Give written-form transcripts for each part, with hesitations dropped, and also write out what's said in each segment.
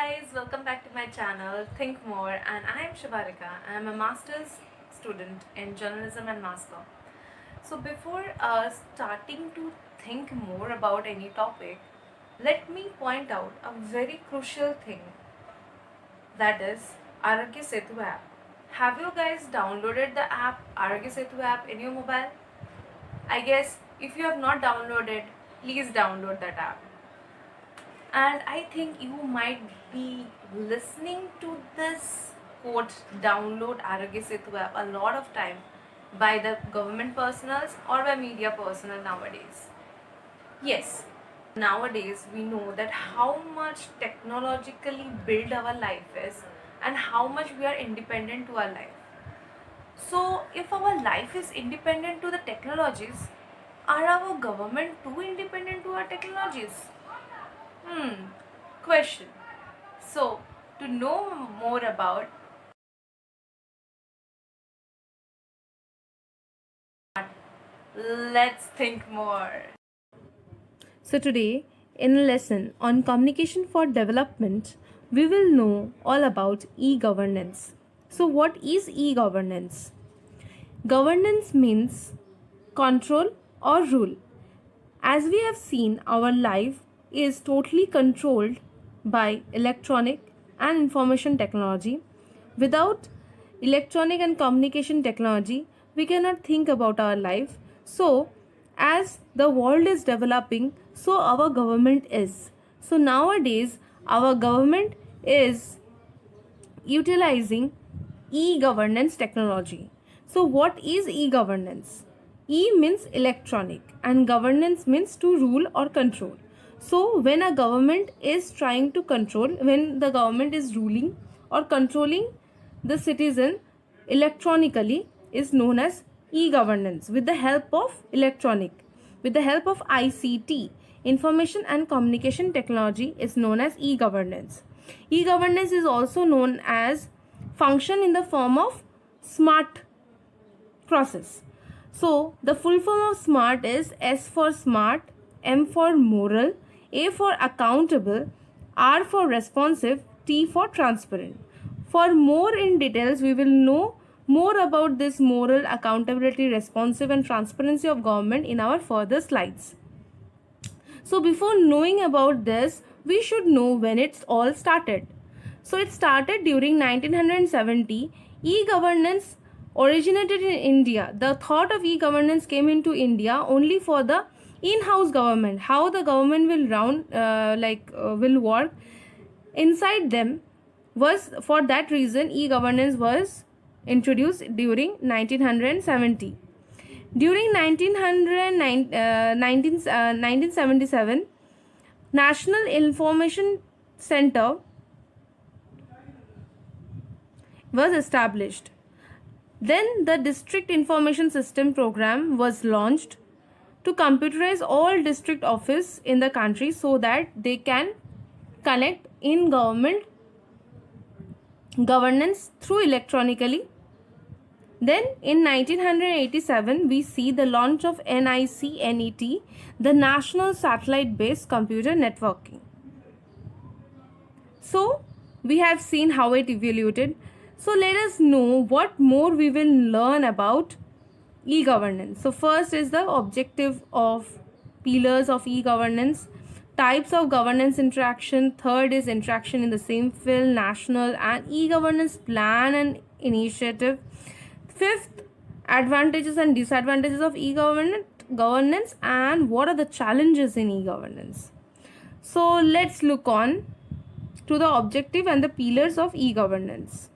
guys, welcome back to my channel Think More, and I am Shivarika. I am a master's student in journalism and mass law. So before starting to think more about any topic, let me point out a very crucial thing, that is Arogya Setu app. Have you guys downloaded the app Arogya Setu app in your mobile? I guess if you have not downloaded, please download that app. And I think you might be listening to this quote, download Arogya Setu app, a lot of time by the government personals or by media personnel nowadays. Yes, nowadays we know that how much technologically built our life is and how much we are independent to our life. So if our life is independent to the technologies, are our government too independent to our technologies? Question. So, to know more about, let's think more. So, today in a lesson on communication for development, we will know all about e-governance. So, what is e-governance? Governance means control or rule. As we have seen, our life is totally controlled by electronic and information technology. Without electronic and communication technology, we cannot think about our life. So, as the world is developing, so our government is. So, nowadays, our government is utilizing e-governance technology. So, what is e-governance? E means electronic and governance means to rule or control. So, when a government is trying to control, when the government is ruling or controlling the citizen electronically, is known as e-governance with the help of electronic. With the help of ICT, information and communication technology, is known as e-governance. E-governance is also known as function in the form of smart process. So, the full form of SMART is S for smart, M for moral, A for accountable, R for responsive, T for transparent. For more in details, we will know more about this moral, accountability, responsive and transparency of government in our further slides. So, before knowing about this, we should know when it's all started. So, it started during 1970. E-governance originated in India. The thought of e-governance came into India only for the in-house government. How the government will work inside them was, for that reason e-governance was introduced during 1970. During 1977, National Information Center was established. Then the District Information System program was launched to computerize all district office in the country so that they can connect in governance through electronically. Then in 1987, we see the launch of NICNET, the National Satellite Based Computer Networking. So, we have seen how it evaluated. So, let us know what more we will learn about e-governance. So, first is the objective of pillars of e-governance, types of governance interaction, third is interaction in the same field, national and e-governance plan and initiative, fifth, advantages and disadvantages of e-governance and what are the challenges in e-governance. So, let's look on to the objective and the pillars of e-governance.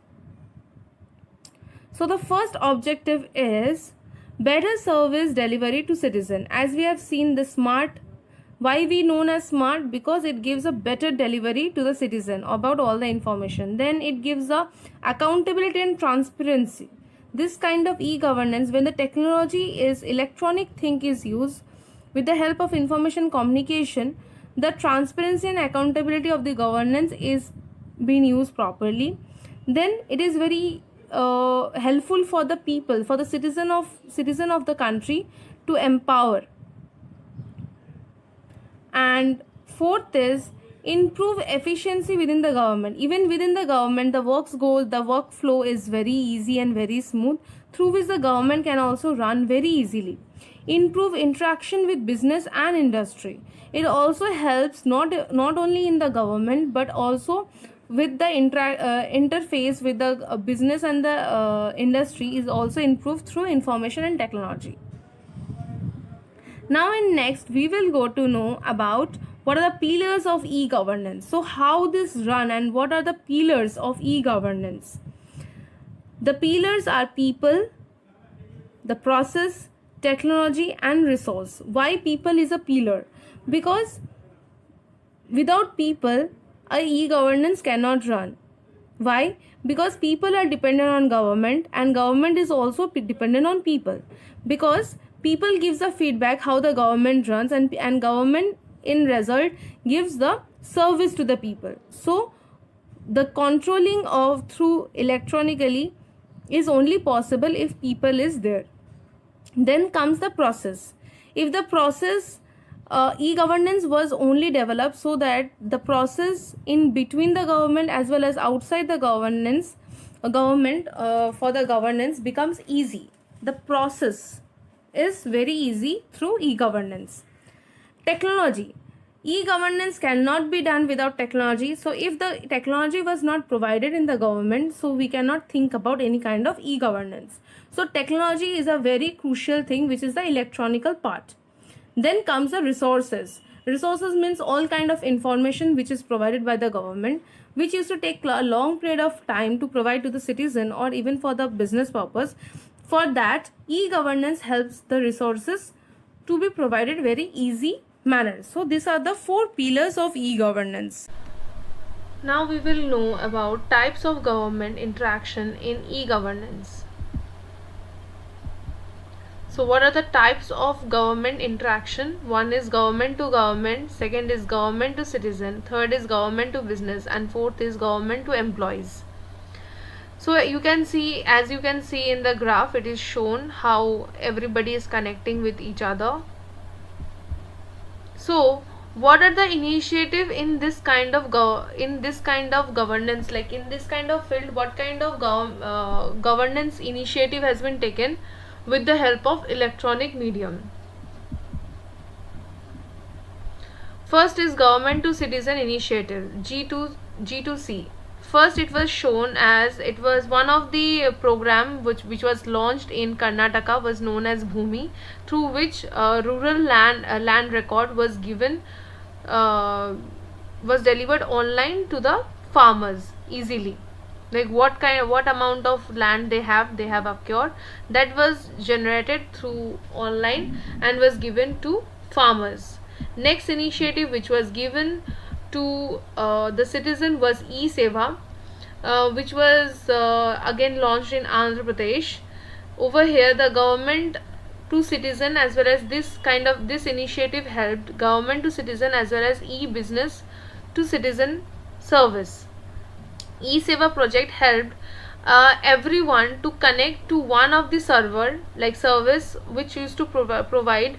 So, the first objective is better service delivery to citizen. As we have seen, the SMART, why we known as SMART? Because it gives a better delivery to the citizen about all the information. Then it gives a accountability and transparency. This kind of e-governance, when the technology is electronic thing is used with the help of information communication, the transparency and accountability of the governance is being used properly. Then it is very helpful for the people, for the citizen of the country to empower. And fourth is Improve efficiency within the government. Even within the government, the workflow is very easy and very smooth, through which the government can also run very easily. Improve interaction with business and industry. It also helps not only in the government but also with the interface with the business and the industry is also improved through information and technology. Now in next we will go to know about what are the pillars of e-governance. So how this run and what are the pillars of e-governance? The pillars are people, the process, technology and resource. Why people is a pillar? Because without people, a e-governance cannot run. Why? Because people are dependent on government and government is also dependent on people. Because people gives the feedback how the government runs and government in result gives the service to the people. So the controlling of through electronically is only possible if people is there. Then comes the process. If the process e-governance was only developed so that the process in between the government as well as outside the government for the governance becomes easy. The process is very easy through e-governance. Technology. E-governance cannot be done without technology. So if the technology was not provided in the government, so we cannot think about any kind of e-governance. So technology is a very crucial thing, which is the electronical part. Then comes the resources. Resources means all kind of information which is provided by the government, which used to take a long period of time to provide to the citizen or even for the business purpose. For that, e-governance helps the resources to be provided very easy manner. So these are the 4 pillars of e-governance. Now we will know about types of government interaction in e-governance. So what are the types of government interaction? One is government to government, second is government to citizen, third is government to business, and fourth is government to employees. So you can see, as you can see in the graph, it is shown how everybody is connecting with each other. So what are the initiative in this kind of governance, like in this kind of field, what kind of governance initiative has been taken with the help of electronic medium? First is government to citizen initiative, G2C. First it was shown as, it was one of the program which was launched in Karnataka, was known as Bhumi, through which rural land record was given, was delivered online to the farmers easily. Like what amount of land they have acquired, that was generated through online and was given to farmers. Next initiative which was given to the citizen was e-Seva, which was again launched in Andhra Pradesh. Over here the government to citizen as well as this initiative helped government to citizen as well as e-business to citizen service. e-Seva project helped everyone to connect to one of the service which used to provide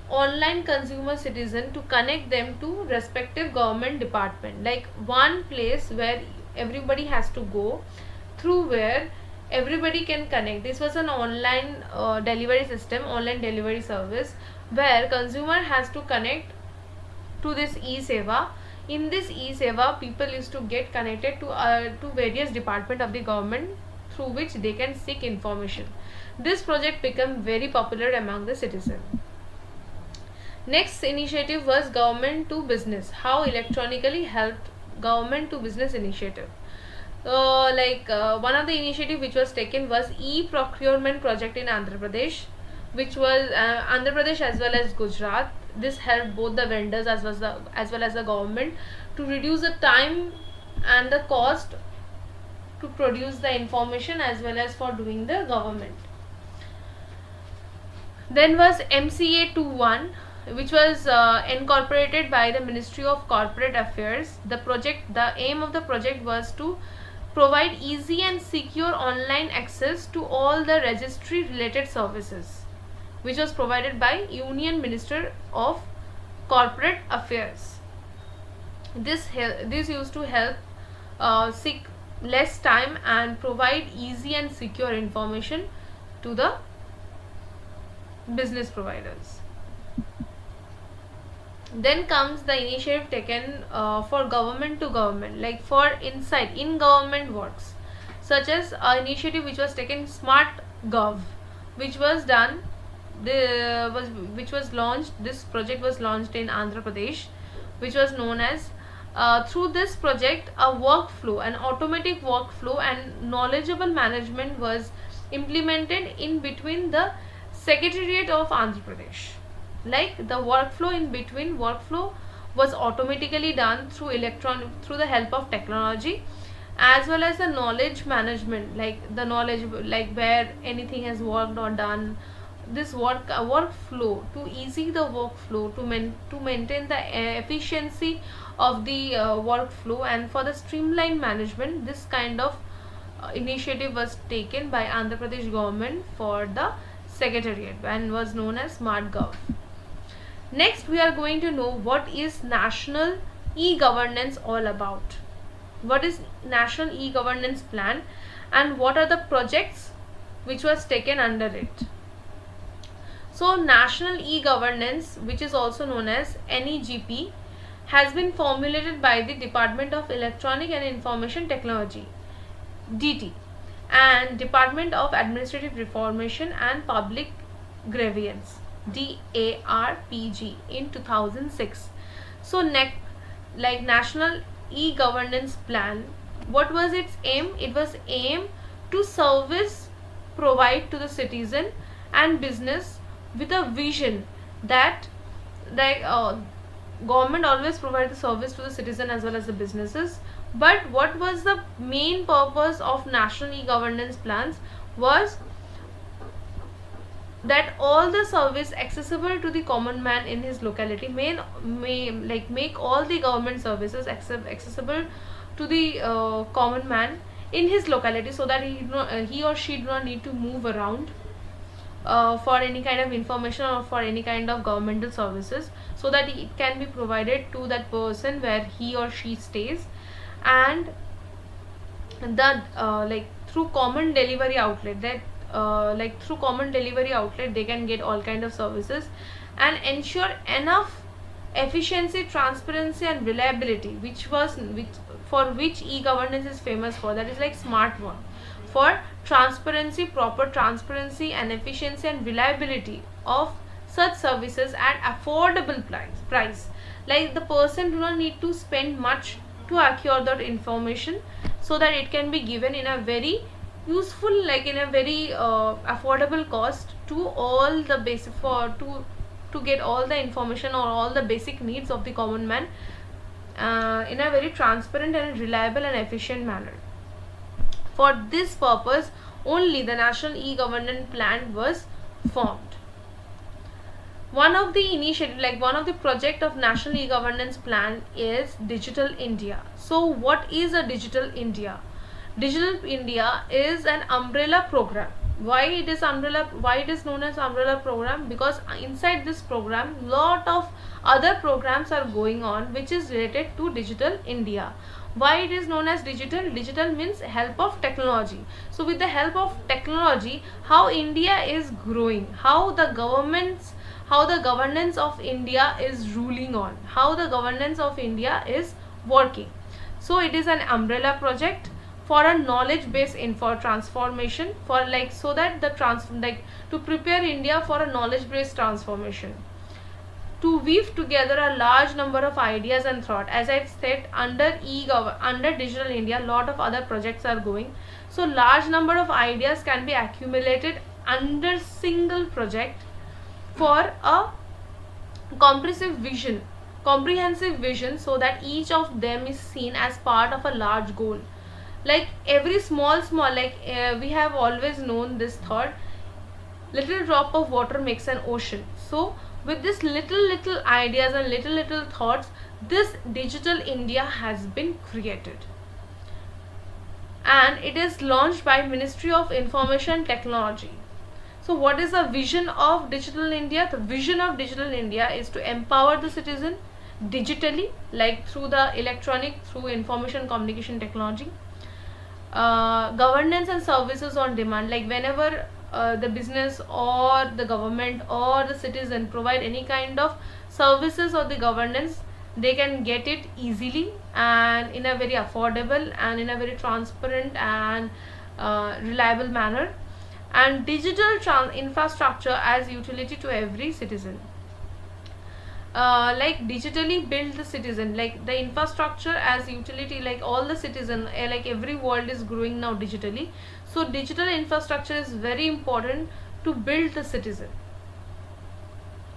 online consumer citizen to connect them to respective government department, like one place where everybody has to go, through where everybody can connect. This was an online delivery system, online delivery service, where consumer has to connect to this e-Seva. In this e-Seva, people used to get connected to various department of the government, through which they can seek information. This project became very popular among the citizens. Next initiative was government to business. How electronically helped government to business initiative. One of the initiative which was taken was e-procurement project in Andhra Pradesh, which was Andhra Pradesh as well as Gujarat. This helped both the vendors as well as the government to reduce the time and the cost to produce the information as well as for doing the government. Then was MCA 21, which was incorporated by the Ministry of Corporate Affairs. The aim of the project was to provide easy and secure online access to all the registry related services, which was provided by Union Minister of Corporate Affairs. This used to help seek less time and provide easy and secure information to the business providers. Then comes the initiative taken for government to government, like for inside in government works, such as initiative which was taken Smart Gov, which was done which was launched. This project was launched in Andhra Pradesh, which was known as through this project a workflow, an automatic workflow and knowledgeable management was implemented in between the Secretariat of Andhra Pradesh. Like the workflow was automatically done through through the help of technology, as well as the knowledge management, like the knowledge, like where anything has worked or done. This workflow to easy the workflow, to maintain the efficiency of the workflow, and for the streamlined management, this kind of initiative was taken by Andhra Pradesh government for the secretariat and was known as Smart Gov. Next, we are going to know what is National E-Governance all about. What is National E-Governance Plan and what are the projects which was taken under it. So, National E-Governance, which is also known as NEGP, has been formulated by the Department of Electronic and Information Technology, DT, and Department of Administrative Reformation and Public Grievance, DARPG, in 2006. So like National E-Governance Plan, what was its aim? It was aim to provide to the citizen and business with a vision that government always provide the service to the citizen as well as the businesses. But what was the main purpose of National E-Governance plans was that all the service accessible to the common man in his locality, make all the government services accessible to the common man in his locality, so that he or she do not need to move around for any kind of information or for any kind of governmental services, so that it can be provided to that person where he or she stays. And that through common delivery outlet, they can get all kind of services and ensure enough efficiency, transparency and reliability, for which e-governance is famous for. That is like smart one, for transparency, proper transparency and efficiency and reliability of such services at affordable price. Like the person do not need to spend much to acquire that information, so that it can be given in a very useful, like in a very affordable cost to all the basic, to get all the information or all the basic needs of the common man in a very transparent and reliable and efficient manner. For this purpose only the National E-Governance Plan was formed. One of the project of National E-Governance Plan is Digital India. So what is a Digital India? Digital India is an umbrella program. Why it is known as umbrella program? Because inside this program lot of other programs are going on which is related to Digital India. Why it is known as digital means help of technology. So with the help of technology, how India is growing, how the governance of India is ruling on, how the governance of India is working. So it is an umbrella project for a knowledge based transformation, for so that to prepare India for a knowledge based transformation, to weave together a large number of ideas and thought. As I've said, under Digital India, lot of other projects are going. So large number of ideas can be accumulated under single project for a comprehensive vision, so that each of them is seen as part of a large goal. Like every small we have always known this thought, little drop of water makes an ocean. So with this little ideas and little thoughts, this Digital India has been created, and it is launched by Ministry of Information Technology. So what is the vision of Digital India? The vision of Digital India is to empower the citizen, digitally, like through the electronic, through information communication technology. Governance and services on demand, like whenever the business or the government or the citizen provide any kind of services or the governance, they can get it easily and in a very affordable and in a very transparent and reliable manner. And digital infrastructure as utility to every citizen, like digitally build the citizen, like the infrastructure as utility, like all the citizen, like every world is growing now digitally, so digital infrastructure is very important to build the citizen.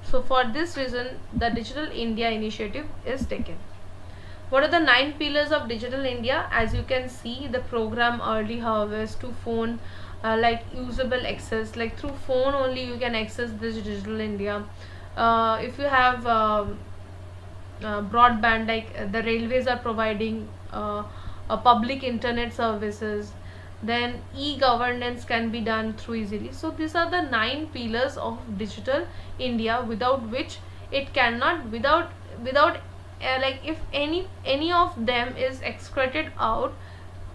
So for this reason the Digital India initiative is taken. What are the 9 pillars of Digital India? As you can see, the program early harvest to phone, like usable access, like through phone only you can access this Digital India. If you have broadband, like the railways are providing a public internet services, then e-governance can be done through easily. So these are the 9 pillars of Digital India, without which it cannot, without like if any of them is excreted out,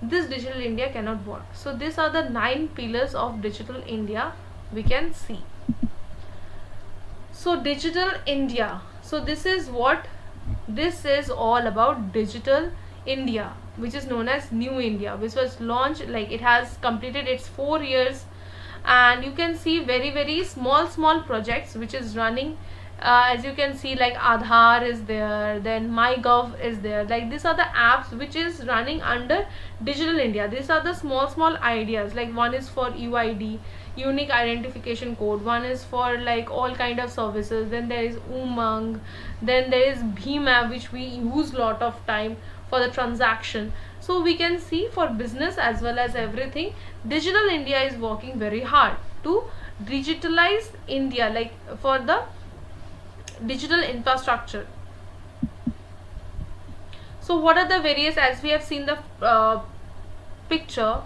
this Digital India cannot work. So these are the 9 pillars of Digital India we can see. So Digital India, so this is what this is all about. Digital India, which is known as New India, which was launched, like it has completed its 4 years, and you can see very small projects which is running. As you can see, like Aadhaar is there, then MyGov is there, like these are the apps which is running under Digital India. These are the small ideas, like one is for UID, unique identification code, one is for like all kind of services, then there is Umang, then there is Bhim app which we use lot of time for the transaction. So we can see for business as well as everything, Digital India is working very hard to digitalize India, like for the digital infrastructure. So what are the various, as we have seen the picture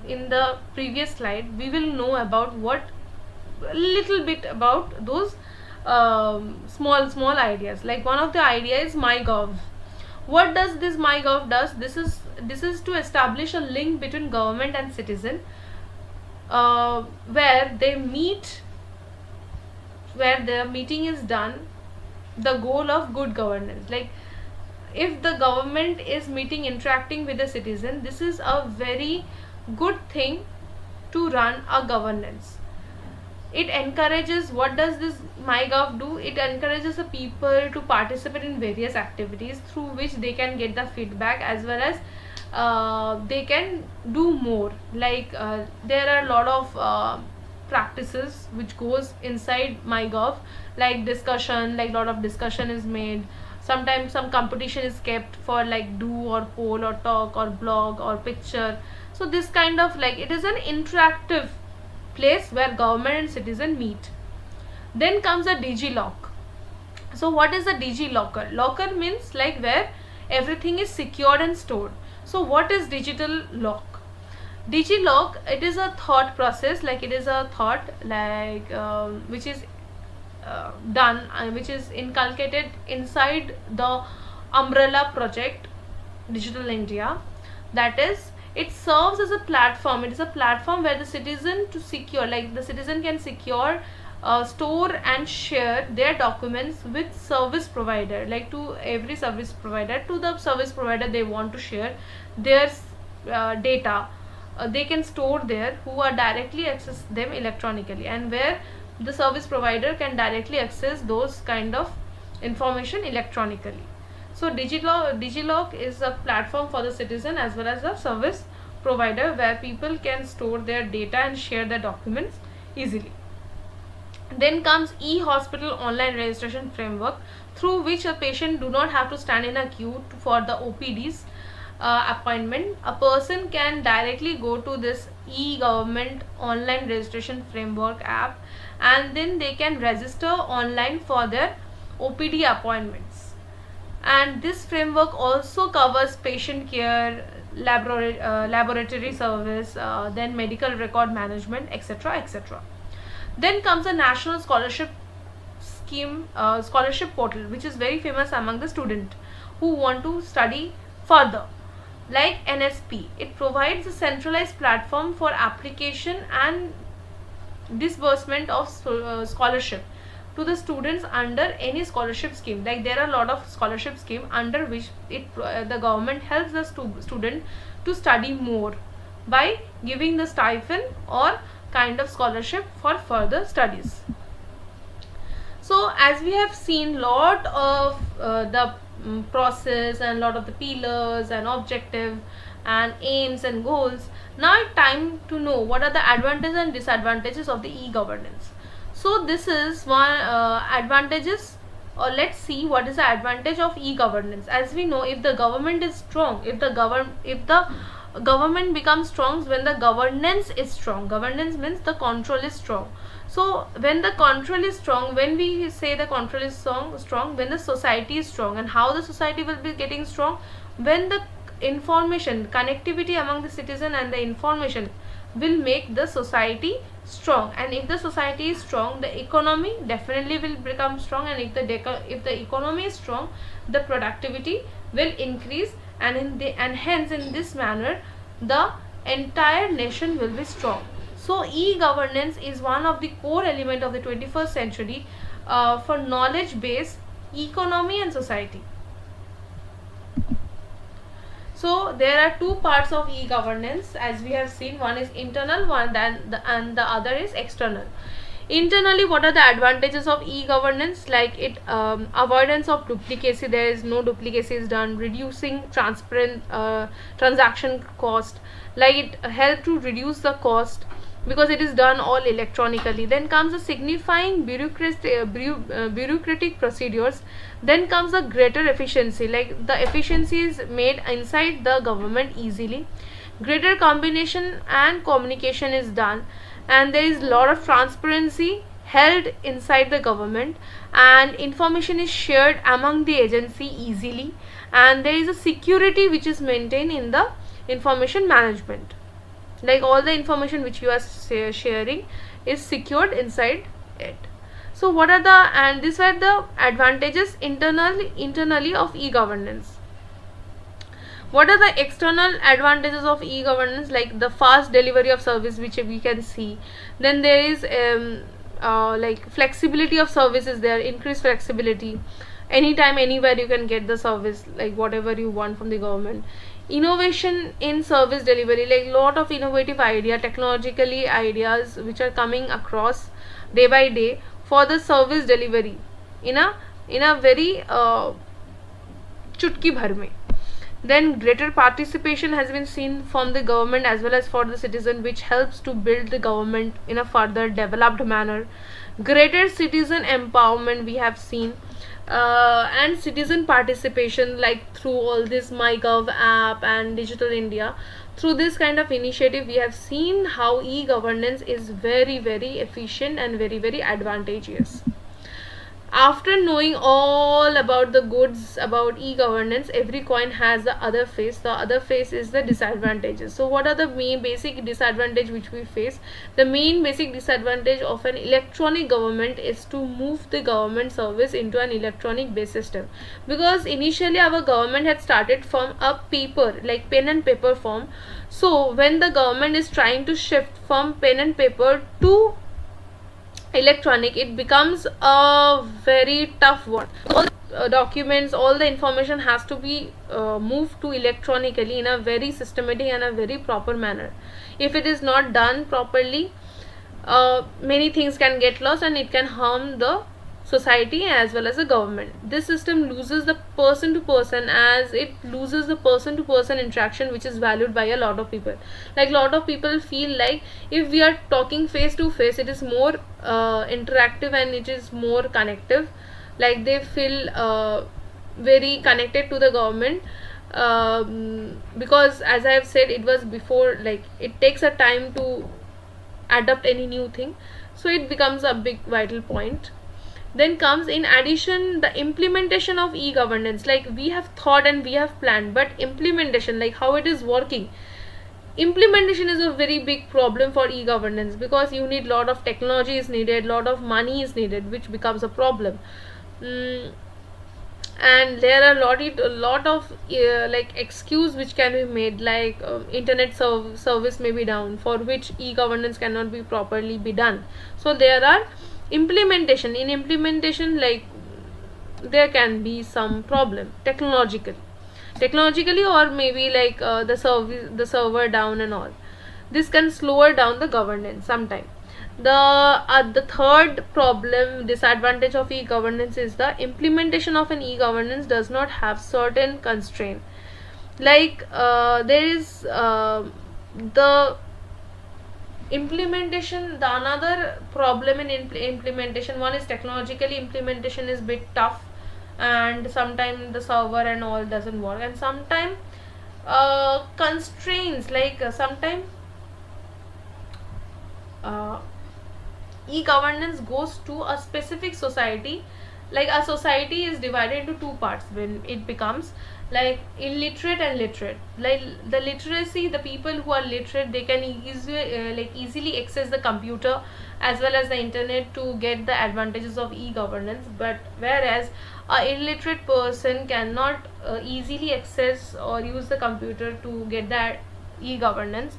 in the previous slide, we will know about what a little bit about those small ideas. Like one of the idea is MyGov. What does this MyGov does? This is to establish a link between government and citizen, where they meet, where the meeting is done, the goal of good governance. Like if the government is meeting, interacting with the citizen, this is a very good thing to run a governance. It encourages, what does this MyGov do? It encourages the people to participate in various activities through which they can get the feedback, as well as they can do more. Like there are a lot of practices which goes inside MyGov, like discussion, like lot of discussion is made. Sometimes some competition is kept for like do or poll or talk or blog or picture. So this kind of, like, it is an interactive place where government and citizen meet. Then comes a DigiLock. So what is a DigiLocker? Locker means like where everything is secured and stored. So what is digital lock? DigiLock, it is a thought process, like it is a thought, like which is done, which is inculcated inside the umbrella project Digital India. That is, it serves as a platform. It is a platform where the citizen to secure, like the citizen can secure, store and share their documents with service provider, like to every service provider, to the service provider they want to share their data. They can store there, who are directly access them electronically, and where the service provider can directly access those kind of information electronically. So DigiLock is a platform for the citizen as well as the service provider, where people can store their data and share their documents easily. Then comes e-hospital online registration framework, through which a patient do not have to stand in a queue for the OPDs appointment. A person can directly go to this e-government online registration framework app, and then they can register online for their OPD appointments. And this framework also covers patient care, laboratory service, then medical record management, etc. etc. Then comes a national scholarship scheme scholarship portal, which is very famous among the student who want to study further, like NSP. It provides a centralized platform for application and disbursement of scholarship to the students under any scholarship scheme. Like there are a lot of scholarship scheme under which the government helps the student to study more by giving the stipend or kind of scholarship for further studies. So as we have seen lot of the process and lot of the pillars and objective and aims and goals, now it's time to know what are the advantages and disadvantages of the e-governance. So this is one advantages, or let's see what is the advantage of e-governance. As we know, if the government is strong, if the government becomes strong when the governance is strong. Governance means the control is strong. So when the control is strong, when we say the control is strong, when the society is strong. And how the society will be getting strong? When the information, connectivity among the citizen and the information will make the society strong. And if the society is strong, the economy definitely will become strong. And if the economy is strong, the productivity will increase, and hence in this manner the entire nation will be strong. So e-governance is one of the core element of the 21st century for knowledge based economy and society. So there are two parts of e-governance, as we have seen. One is internal, and the other is external. Internally, what are the advantages of e-governance? Like it avoidance of duplicacy. There is no duplicacy is done. Reducing transparent transaction cost. Like it help to reduce the cost because it is done all electronically. Then comes the signifying bureaucratic procedures. Then comes the greater efficiency, like the efficiency is made inside the government easily. Greater combination and communication is done, and there is a lot of transparency held inside the government, and information is shared among the agency easily, and there is a security which is maintained in the information management. Like all the information which you are sharing is secured inside it. So what are these were the advantages internally of e-governance. What are the external advantages of e-governance? Like the fast delivery of service, which we can see. Then there is like flexibility of services there, increased flexibility. Anytime, anywhere you can get the service, like whatever you want from the government. Innovation in service delivery, like lot of innovative technologically ideas which are coming across day by day for the service delivery in a very chutki bhar mein. Then greater participation has been seen from the government as well as for the citizen, which helps to build the government in a further developed manner. Greater citizen empowerment we have seen, and citizen participation, like through all this MyGov app and Digital India. Through this kind of initiative, we have seen how e-governance is very, very efficient and very, very advantageous. After knowing all about the goods about e-governance, every coin has the other face. The other face is the disadvantages. So what are the main basic disadvantage which we face? The main basic disadvantage of an electronic government is to move the government service into an electronic based system, because initially our government had started from a paper, like pen and paper form. So when the government is trying to shift from pen and paper to electronic, it becomes a very tough one. All the documents, all the information has to be moved to electronically in a very systematic and a very proper manner. If it is not done properly, many things can get lost and it can harm the society as well as the government. This system loses the person to person, as it loses the person to person interaction, which is valued by a lot of people. Like lot of people feel like if we are talking face to face, it is more interactive and it is more connective. Like they feel very connected to the government, because as I have said, it was before, like it takes a time to adapt any new thing, so it becomes a big vital point. Then comes in addition the implementation of e-governance. Like we have thought and we have planned, but implementation, like how it is working, Implementation is a very big problem for e-governance, because you need lot of technology is needed, lot of money is needed, which becomes a problem. mm, and there are a lot of like excuse which can be made, like internet service may be down, for which e-governance cannot be properly be done. So there are implementation, like there can be some problem technologically, or maybe like the server down and all. This can slower down the governance sometime. The third problem disadvantage of e-governance is the implementation of an e-governance does not have certain constraint. Like there is the implementation, the another problem in implementation, one is technologically implementation is bit tough, and sometimes the server and all doesn't work, and sometimes constraints, like sometimes uh, e-governance goes to a specific society. Like a society is divided into two parts when it becomes like illiterate and literate. Like the literacy, the people who are literate, they can easily access the computer as well as the internet to get the advantages of e-governance, but whereas a illiterate person cannot easily access or use the computer to get that e-governance.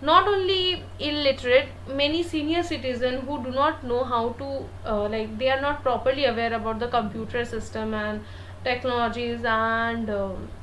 Not only illiterate, many senior citizens who do not know how to like they are not properly aware about the computer system and technologies and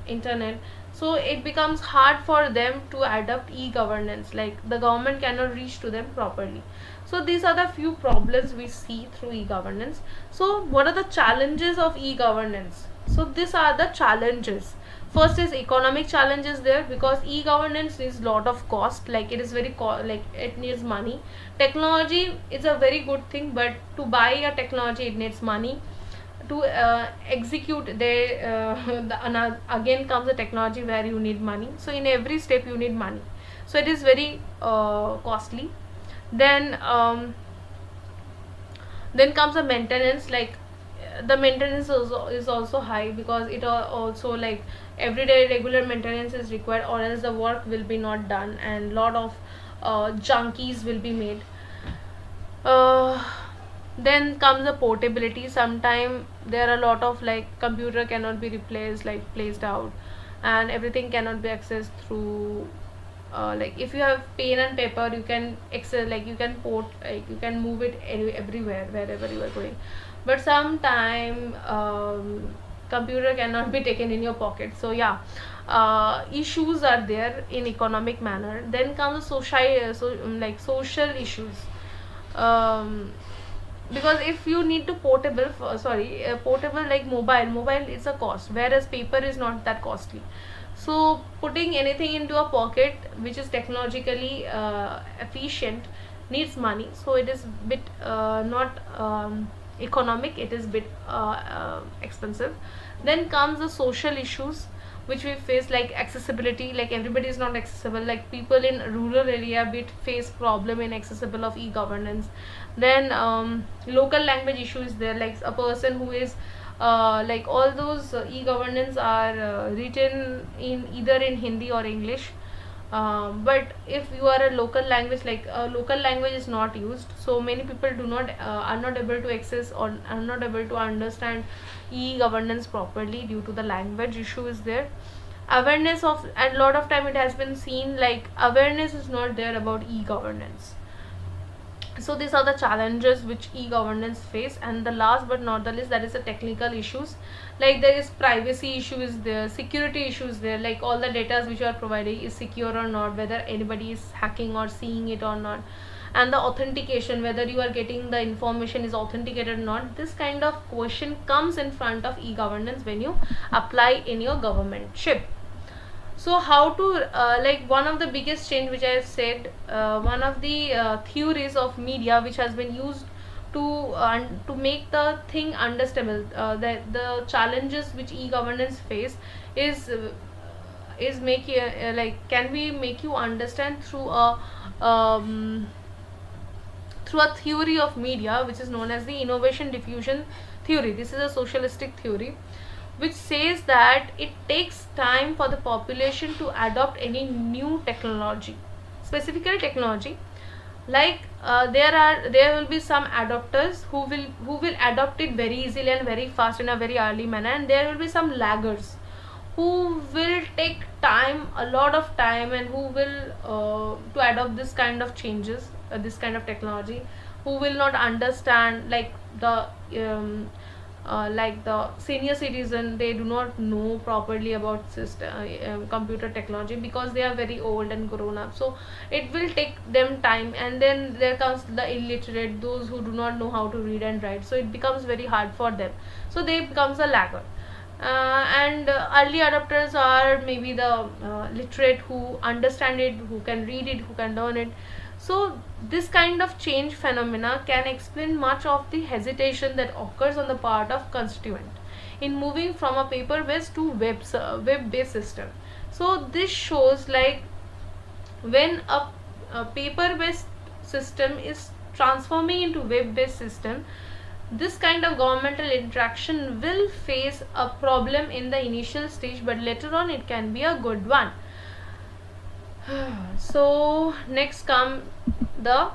internet, so it becomes hard for them to adopt e-governance, like the government cannot reach to them properly. So these are the few problems we see through e-governance. So what are the challenges of e-governance? So these are the challenges. First is economic challenges there, because e-governance is lot of cost, like it is very like it needs money. Technology is a very good thing, but to buy a technology it needs money. To execute again comes the technology where you need money. So in every step you need money, so it is very costly. Then comes the maintenance, like the maintenance is also high, because it also like everyday regular maintenance is required, or else the work will be not done and lot of junkies will be made. uh, then comes the portability. Sometime there are a lot of like computer cannot be replaced, like placed out, and everything cannot be accessed through like if you have pen and paper you can access, like you can port, like you can move it everywhere wherever you are going. But sometime computer cannot be taken in your pocket. So yeah, issues are there in economic manner. Then comes like social issues. um, because if you need to portable like mobile is a cost, whereas paper is not that costly. So putting anything into a pocket which is technologically efficient needs money, so it is bit not economic, it is bit expensive. Then comes the social issues which we face, like accessibility, like everybody is not accessible, like people in rural area bit face problem in accessible of e-governance. Then local language issues there, like a person who is like all those e-governance are written in either in Hindi or English. But if you are a local language, like local language is not used, so many people do not are not able to access or are not able to understand e-governance properly due to the language issue is there. Awareness of, and lot of time it has been seen like awareness is not there about e-governance. So these are the challenges which e-governance face. And the last but not the least, that is the technical issues, like there is privacy issues there, security issues there, like all the data which you are providing is secure or not, whether anybody is hacking or seeing it or not, and the authentication, whether you are getting the information is authenticated or not. This kind of question comes in front of e-governance when you apply in your governmentship. So how to like one of the biggest change which I have said, one of the theories of media which has been used to make the thing understandable, the challenges which e-governance face is make like can we make you understand um, through a theory of media which is known as the innovation diffusion theory. This is a socialistic theory which says that it takes time for the population to adopt any new technology, specifically technology. Like there will be some adopters who will adopt it very easily and very fast in a very early manner, and there will be some laggers who will take time, a lot of time, and who will to adopt this kind of changes, this kind of technology, who will not understand, like the senior citizen, they do not know properly about system, computer technology, because they are very old and grown up, so it will take them time. And then there comes the illiterate, those who do not know how to read and write, so it becomes very hard for them, so they becomes a lagger. And early adopters are maybe the literate, who understand it, who can read it, who can learn it. So this kind of change phenomena can explain much of the hesitation that occurs on the part of constituent in moving from a paper based to web based system. So this shows, like, when a paper based system is transforming into web based system, this kind of governmental interaction will face a problem in the initial stage, but later on it can be a good one. So next come the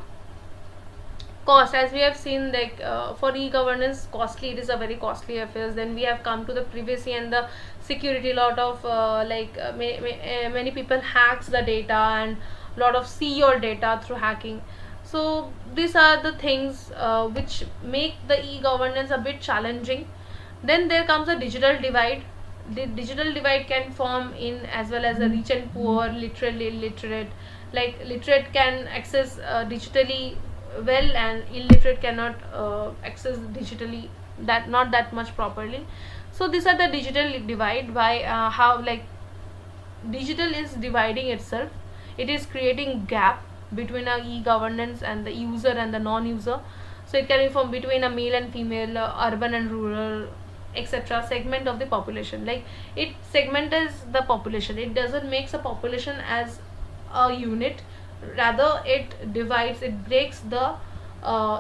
cost. As we have seen, like, for e-governance, costly, it is a very costly affair. Then we have come to the privacy and the security. Lot of many people hacks the data, and lot of see your data through hacking. So these are the things which make the e-governance a bit challenging. Then there comes a digital divide. The digital divide can form in as well as a rich and poor, literally illiterate. Like, literate can access digitally well, and illiterate cannot access digitally not that much properly. So these are the digital divide. By how, like, digital is dividing itself, it is creating gap between a e-governance and the user and the non-user. So it can be from between a male and female, urban and rural, etc. segment of the population. Like, it segments the population, it doesn't makes a population as a unit, rather it divides, it breaks the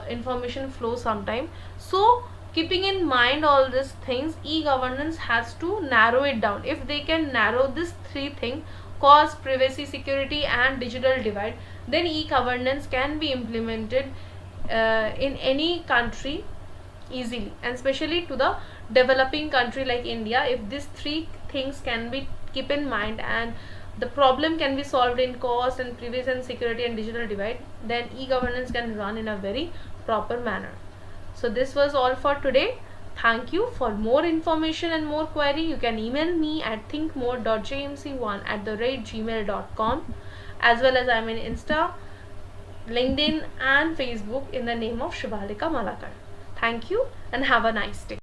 information flow sometime. So keeping in mind all these things, e-governance has to narrow it down. If they can narrow this three things, cost, privacy, security, and digital divide, then e-governance can be implemented in any country easily, and especially to the developing country like India. If these three things can be keep in mind, and the problem can be solved in cost and privacy and security and digital divide, then e-governance can run in a very proper manner. So this was all for today. Thank you. For more information and more query, you can email me at thinkmore.jmc1@gmail.com, as well as I'm in Insta, LinkedIn, and Facebook in the name of Shubhalika Malakar. Thank you and have a nice day.